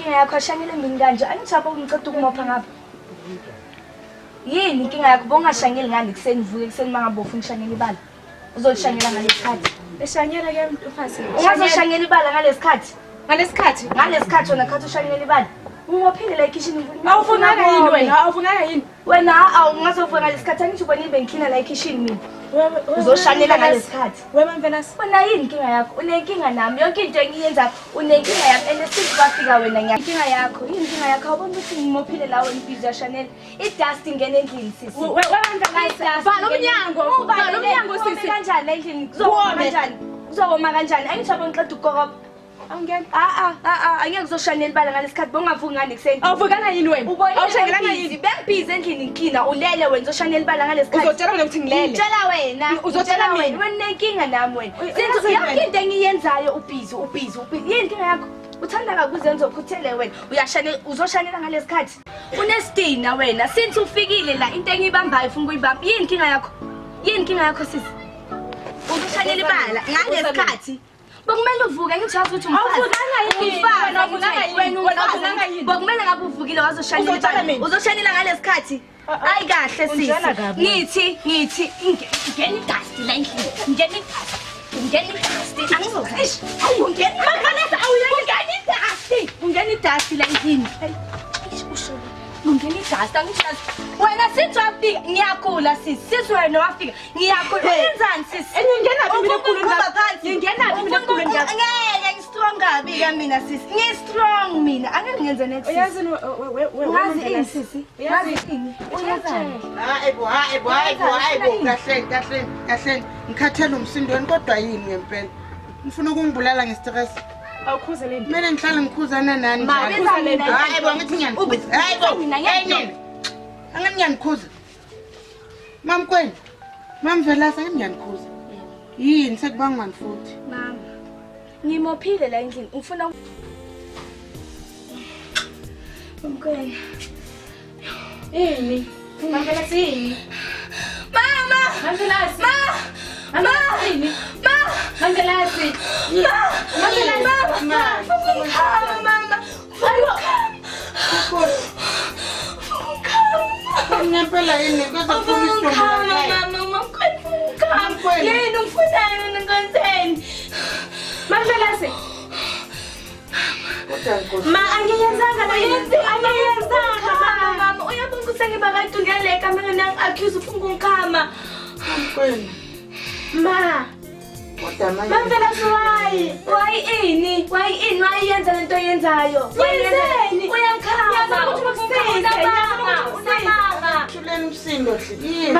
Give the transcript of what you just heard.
inkinga yakho ashangele mina kanje angijapha ngicela ukumopha ngapha yini inkinga yakho bongashangeli ngani kuseni vuke kuseni mangabe ufuna ushangela ibala uzoshangela ngalesikhathi Eshanyela ke mfasi. ungazoshangela ibala ngalesikhathi wona khathi ushangela ibala ungophile la ekitchen Awufunanga yini wena? Awufunanga yini? wena awungazovuka ngalesikhathi angisho bona ibe ngikhina la ekitchen mina uzoshangela ngalesikhathi Wema mfenasi. wena yini inkinga yakho unenkinga nami yonke into engiyenza unenkinga yami and sithi kwafika wena inkinga yakho yini inkinga yakho awubona ukuthi ngimophile la wena ibhizi yashanela idust ingena endlini sisi Wema mfenasi. Vala umnyango. Vala umnyango sisi. Kanjani endlini kuzoma kanjani kuzoma kanjani angisho ngiqeda ukukoroba Awungena. angeke uzoshanela ibala ngalesikhathi bongavuki ngani kuseni Awuvukanga yini wena? Awushangelanga yini? bengibhizi endlini ngikina ulele wena uzoshanela ibala ngalesikhathi Uzotshela mina ukuthi ngilele. ngitshela wena Uzotshela mina. wena unenkinga nami wena Uyazi since yonke wena. into engiyenzayo ubhizi yini inkinga yakho uthanda kakuzenza ukhuthele wena uyashanela uzoshanela ngalesikhathi unestina wena since ufikile la into engiyibambayo ufuna ukuyibamba yini inkinga yakho sisi uzoshanela ibala ngalesikhathi bokumele uvuke ngijazi ukuthi bokumele ngabe uvukile wazoshanela ibala uzoshanela ngalesikhathi ayi kahle sisi ngithi ngena idust la endlini ngena idust angizozish ungena idust la endlini ungena idust angishazi wena sithi wafika ngiyakula sisi wena wafika ngiyakula wenzani sisi ngeke ngistrong kabi ka mina sisi ngistrong mina angeke ngenze next Uyazi ngazi ini sisi ngazi ini uyazana hayibo kahle ngikhathela umsindweni kodwa yini ngempela ngifuna ukungibulala ngestress awukhuze le nto. kumele ngihlale ngikhuzana nani hayibo ngithi ngiyanikhuza hayibo angeke ngiyanikhuza mamkwenu mamvelasa ngiyanikhuza yini sekubangani futhi mama ngimophile la endlini ngifuna umkwena Ini. Mfenasi yini? mama Mfenasi. mama Mfenasi. ngempela yini kodwa yini umfunane nenkonzeni Mfenasi. ma angiyenzanga mama uyabona usengibakantungeleka mina nang-accuse ufuna ukungikhama ma Mfenasi wayenza lento oyenzayo uyakhama Thuleni umsindo hle yini